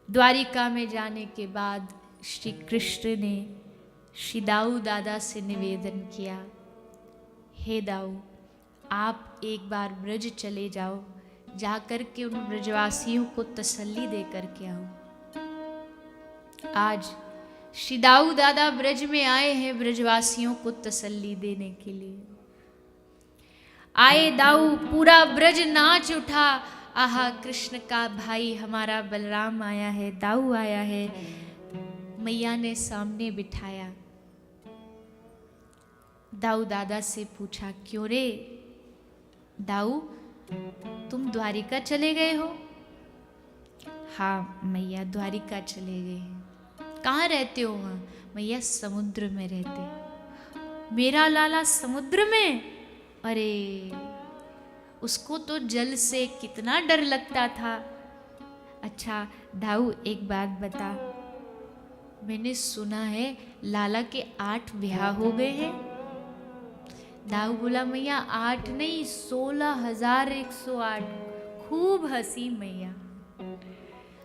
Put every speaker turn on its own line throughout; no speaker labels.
द्वारिका में जाने के बाद श्री कृष्ण ने श्री दाऊ दादा से निवेदन किया, हे दाऊ, आप एक बार ब्रज चले जाओ, जाकर के उन ब्रजवासियों को तसल्ली दे करके आओ। आज श्री दाऊ दादा ब्रज में आए हैं ब्रजवासियों को तसल्ली देने के लिए। आए दाऊ, पूरा ब्रज नाच उठा, आहा कृष्ण का भाई हमारा बलराम आया है, दाऊ आया है। मैया ने सामने बिठाया। दाऊ दादा से पूछा, क्यों रे दाऊ, तुम द्वारिका चले गए हो? हाँ मैया, द्वारिका चले गए हैं। कहाँ रहते हो वहाँ? मैया, समुद्र में रहते। मेरा लाला समुद्र में? अरे उसको तो जल से कितना डर लगता था। अच्छा दाऊ, एक बात बता, मैंने सुना है लाला के 8 ब्याह हो गए हैं। दाऊ बोला, मैया 8 नहीं, 16,108। खूब हंसी मैया।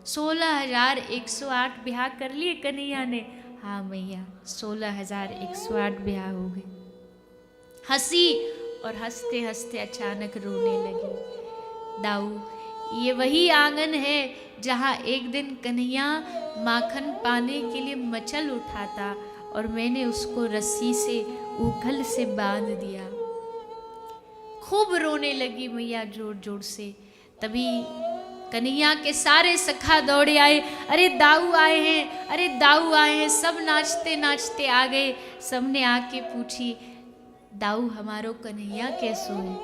16,108 ब्याह कर लिए कन्हैया ने? हाँ मैया, 16,108 ब्याह हो गए। हंसी और हंसते हंसते अचानक रोने लगी। दाऊ, ये वही आंगन है जहाँ एक दिन कन्हैया माखन पाने के लिए मचल उठा था और मैंने उसको रस्सी से उखल से बांध दिया। खूब रोने लगी मैया जोर जोर से। तभी कन्हैया के सारे सखा दौड़े आए, अरे दाऊ आए हैं, अरे दाऊ आए हैं। सब नाचते नाचते आ गए। सबने आके पूछी, दाऊ हमारो कन्हैया कैसो है,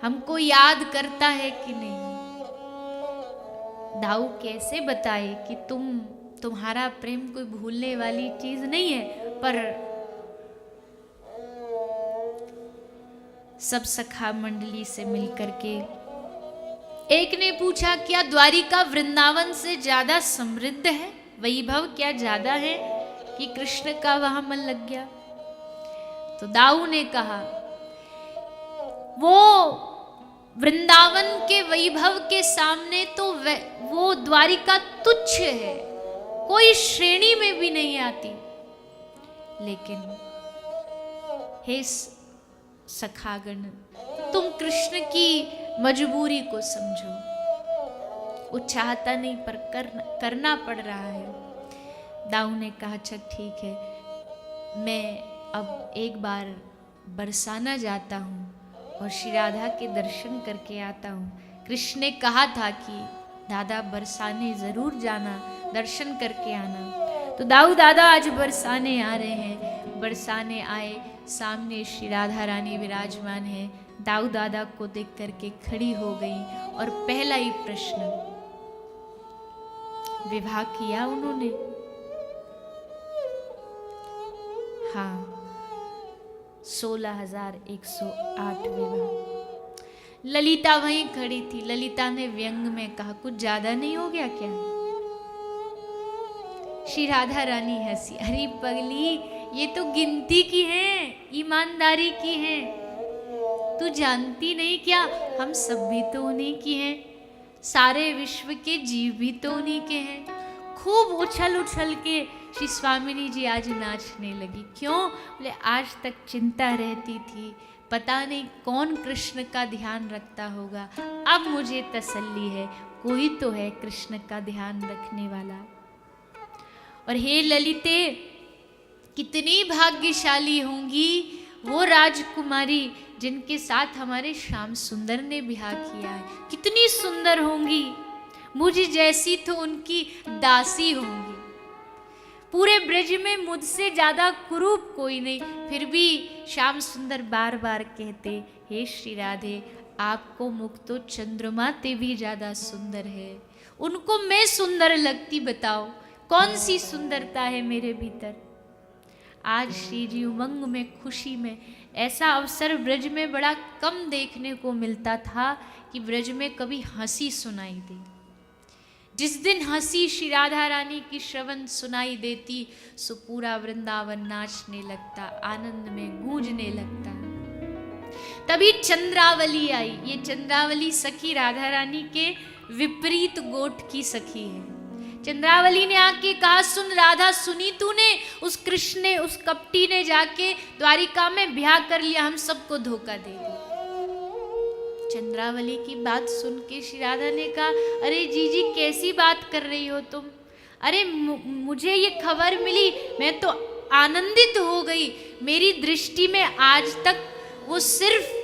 हमको याद करता है कि नहीं? दाऊ कैसे बताए कि तुम्हारा प्रेम कोई भूलने वाली चीज नहीं है। पर सब सखा मंडली से मिलकर के एक ने पूछा, क्या द्वारिका वृंदावन से ज्यादा समृद्ध है? वैभव क्या ज्यादा है कि कृष्ण का वहां मन लग गया? तो दाऊ ने कहा, वो वृंदावन के वैभव के सामने तो वो द्वारिका तुच्छ है, कोई श्रेणी में भी नहीं आती। लेकिन हे सखागण, तुम कृष्ण की मजबूरी को समझो। वो चाहता नहीं पर करना पड़ रहा है। दाऊ ने कहा, अच्छा ठीक है, मैं अब एक बार बरसाना जाता हूँ और श्री राधा के दर्शन करके आता हूँ। कृष्ण ने कहा था कि दादा बरसाने जरूर जाना, दर्शन करके आना। तो दाऊ दादा आज बरसाने आ रहे हैं। बरसाने आए, सामने श्री राधा रानी विराजमान है। दाऊ दादा को देख करके खड़ी हो गई और पहला ही प्रश्न, विवाह किया उन्होंने? हाँ, 16,108 विवाह। ललिता वहीं खड़ी थी। ललिता ने व्यंग में कहा, कुछ ज्यादा नहीं हो गया क्या? श्री राधा रानी हंसी, अरे पगली, ये तो गिनती की है, ईमानदारी की है। तू जानती नहीं क्या, हम सब भी तो उन्हीं की हैं, सारे विश्व के जीव भी तो उन्हीं के हैं। खूब उछल उछल के श्री स्वामिनी जी आज नाचने लगी। क्यों? बोले आज तक चिंता रहती थी, पता नहीं कौन कृष्ण का ध्यान रखता होगा। अब मुझे तसल्ली है, कोई तो है कृष्ण का ध्यान रखने वाला। और हे ललिते, कितनी भाग्यशाली होंगी वो राजकुमारी जिनके साथ हमारे श्याम सुंदर ने ब्याह किया है। कितनी सुंदर होंगी, मुझे जैसी तो उनकी दासी होंगी। पूरे ब्रज में मुझसे ज्यादा कुरूप कोई नहीं। फिर भी श्याम सुंदर बार बार कहते, हे श्री राधे, आपको मुख तो चंद्रमा ते भी ज्यादा सुंदर है। उनको मैं सुंदर लगती, बताओ कौन सी सुंदरता है मेरे भीतर? आज श्री जी उमंग में, खुशी में, ऐसा अवसर ब्रज में बड़ा कम देखने को मिलता था कि ब्रज में कभी हंसी सुनाई दे। जिस दिन हंसी श्री राधा रानी की श्रवण सुनाई देती, सो पूरा वृंदावन नाचने लगता, आनंद में गूंजने लगता। तभी चंद्रावली आई। ये चंद्रावली सखी राधा रानी के विपरीत गोट की सखी है। चंद्रावली ने आके कहा, सुन राधा, सुनी तूने, उस कृष्ण ने, उस कपटी ने जाके द्वारिका में ब्याह कर लिया, हम सबको धोखा दे दिया। चंद्रावली की बात सुन के श्री राधा ने कहा, अरे जीजी कैसी बात कर रही हो तुम? अरे मुझे ये खबर मिली, मैं तो आनंदित हो गई। मेरी दृष्टि में आज तक वो सिर्फ,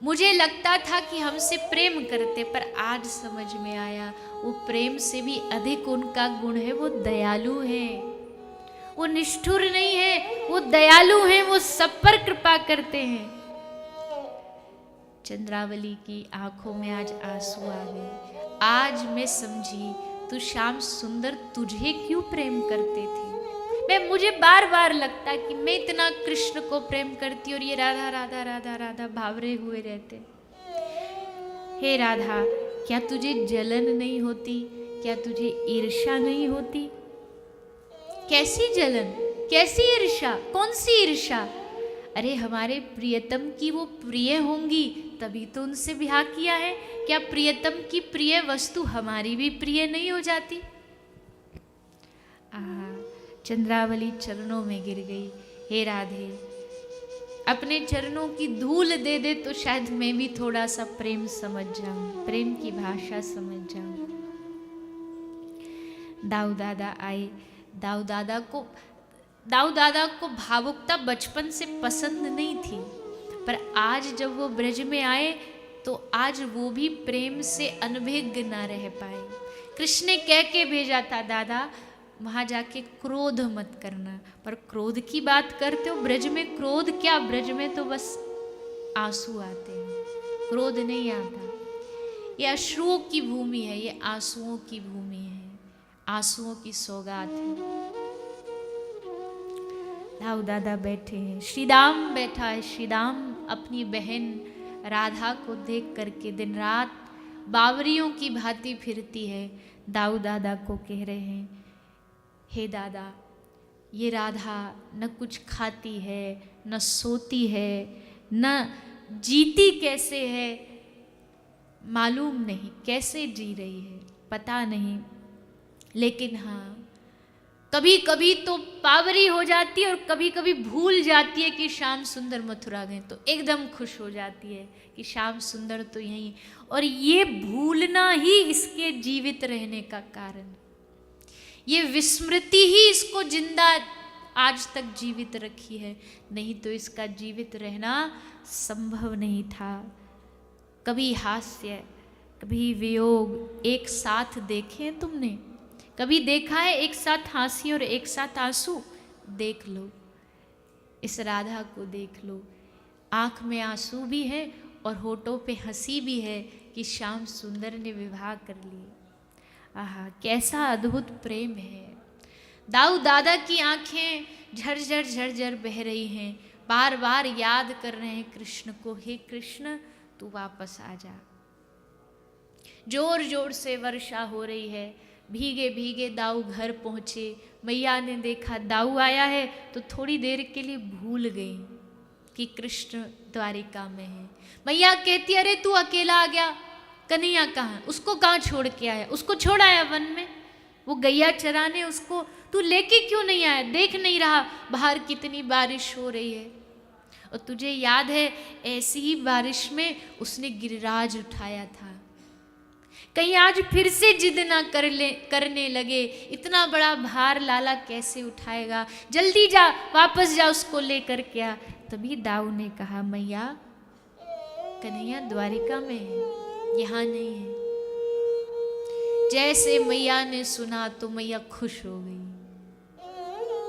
मुझे लगता था कि हमसे प्रेम करते, पर आज समझ में आया वो प्रेम से भी अधिक उनका गुण है, वो दयालु है। वो निष्ठुर नहीं है, वो दयालु हैं, वो सब पर कृपा करते हैं। चंद्रावली की आंखों में आज आंसू आ गए। आज मैं समझी तू श्याम सुंदर तुझे क्यों प्रेम करते थे। मुझे बार बार लगता कि मैं इतना कृष्ण को प्रेम करती और ये राधा राधा राधा राधा भावरे हुए रहते। हे राधा, क्या तुझे जलन नहीं होती? क्या तुझे ईर्ष्या नहीं होती? कैसी जलन, कैसी ईर्ष्या, कौन सी ईर्ष्या? अरे हमारे प्रियतम की वो प्रिय होंगी तभी तो उनसे ब्याह किया है। क्या प्रियतम की प्रिय वस्तु हमारी भी प्रिय नहीं हो जाती? चंद्रावली चरणों में गिर गई। हे राधे, अपने चरणों की धूल दे दे तो शायद मैं भी थोड़ा सा प्रेम समझ जाऊं, प्रेम की भाषा समझ जाऊं। दाऊ दादा आए। दाऊ दादा को भावुकता बचपन से पसंद नहीं थी, पर आज जब वो ब्रज में आए तो आज वो भी प्रेम से अनभिज्ञ ना रह पाए। कृष्ण ने कह के भेजा था, दादा वहाँ जाके क्रोध मत करना, पर क्रोध की बात करते हो। ब्रज में क्रोध क्या, ब्रज में तो बस आंसू आते हैं, क्रोध नहीं आता। ये अश्रुओं की भूमि है, ये आंसुओं की भूमि है, आंसुओं की सौगात है। दाऊ दादा बैठे हैं, श्रीदाम बैठा है। श्रीदाम अपनी बहन राधा को देख करके दिन रात बावरियों की भांति फिरती है। दाऊ दादा को कह रहे हैं, हे दादा, ये राधा न कुछ खाती है, न सोती है, न जीती कैसे है मालूम नहीं, कैसे जी रही है पता नहीं। लेकिन हाँ, कभी कभी तो पावरी हो जाती है और कभी कभी भूल जाती है कि श्याम सुंदर मथुरा गए, तो एकदम खुश हो जाती है कि श्याम सुंदर तो यहीं। और ये भूलना ही इसके जीवित रहने का कारण, ये विस्मृति ही इसको जिंदा आज तक जीवित रखी है, नहीं तो इसका जीवित रहना संभव नहीं था। कभी हास्य, कभी वियोग एक साथ देखे तुमने? कभी देखा है एक साथ हंसी और एक साथ आंसू? देख लो, इस राधा को देख लो, आँख में आंसू भी है और होठों पे हंसी भी है कि श्याम सुंदर ने विवाह कर लिया। आहा, कैसा अद्भुत प्रेम है। दाऊ दादा की आंखें झरझर झरझर बह रही हैं, बार बार याद कर रहे हैं कृष्ण को, हे कृष्ण तू वापस आ जा। जोर जोर से वर्षा हो रही है, भीगे भीगे दाऊ घर पहुँचे। मैया ने देखा दाऊ आया है तो थोड़ी देर के लिए भूल गई कि कृष्ण द्वारिका में है। मैया कहती, अरे तू अकेला आ गया, कन्हैया कहाँ, उसको कहाँ छोड़ के आया? उसको छोड़ आया वन में, वो गैया चराने, उसको तू लेके क्यों नहीं आया? देख नहीं रहा बाहर कितनी बारिश हो रही है? और तुझे याद है ऐसी ही बारिश में उसने गिरिराज उठाया था। कहीं आज फिर से जिद ना करने लगे, इतना बड़ा भार लाला कैसे उठाएगा, जल्दी जा, वापस जा, उसको लेकर के आ। तभी दाऊ ने कहा, मैया कन्हैया द्वारिका में है, यहाँ नहीं है। जैसे मैया ने सुना तो मैया खुश हो गई।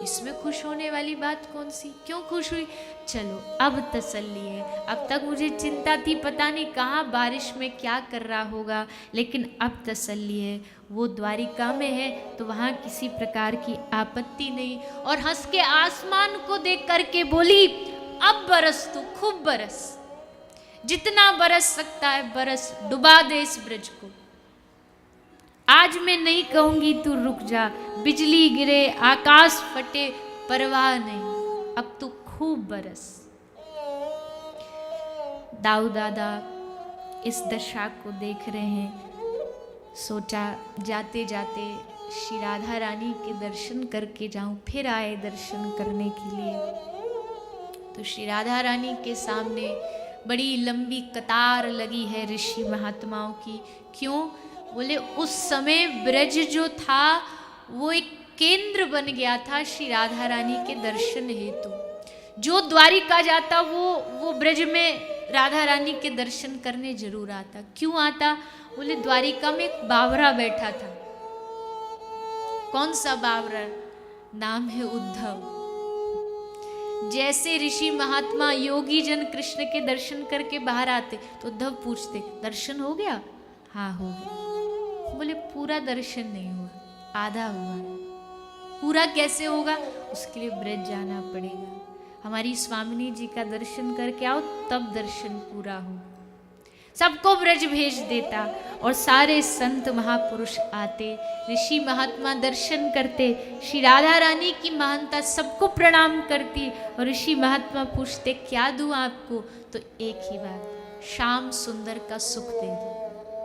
इसमें खुश होने वाली बात कौन सी, क्यों खुश हुई? चलो अब तसल्ली है। अब तक मुझे चिंता थी, पता नहीं कहाँ बारिश में क्या कर रहा होगा, लेकिन अब तसल्ली है, वो द्वारिका में है तो वहाँ किसी प्रकार की आपत्ति नहीं। और हंस के आसमान को देख करके बोली, अब बरस तू, खूब बरस, जितना बरस सकता है बरस, डुबा दे इस ब्रज को। आज मैं नहीं कहूंगी तू रुक जा, बिजली गिरे, आकाश फटे, परवाह नहीं, अब तू खूब बरस। दाऊ दादा इस दशा को देख रहे हैं। सोचा जाते जाते श्री राधा रानी के दर्शन करके जाऊं। फिर आए दर्शन करने के लिए, तो श्री राधा रानी के सामने बड़ी लंबी कतार लगी है ऋषि महात्माओं की। क्यों? बोले उस समय ब्रज जो था वो एक केंद्र बन गया था श्री राधा रानी के दर्शन हेतु। जो द्वारिका जाता वो ब्रज में राधा रानी के दर्शन करने जरूर आता। क्यों आता? बोले द्वारिका में एक बावरा बैठा था। कौन सा बावरा? नाम है उद्धव। जैसे ऋषि महात्मा योगी जन कृष्ण के दर्शन करके बाहर आते तो उद्धव पूछते, दर्शन हो गया? हाँ हो गया। बोले पूरा दर्शन नहीं हुआ, आधा हुआ। पूरा कैसे होगा? उसके लिए ब्रज जाना पड़ेगा। हमारी स्वामिनी जी का दर्शन करके आओ तब दर्शन पूरा हो। सबको ब्रज भेज देता और सारे संत महापुरुष आते, ऋषि महात्मा दर्शन करते, श्री राधा रानी की महानता सबको प्रणाम करती और ऋषि महात्मा पूछते क्या दूं आपको? तो एक ही बात, श्याम सुंदर का सुख दे दो।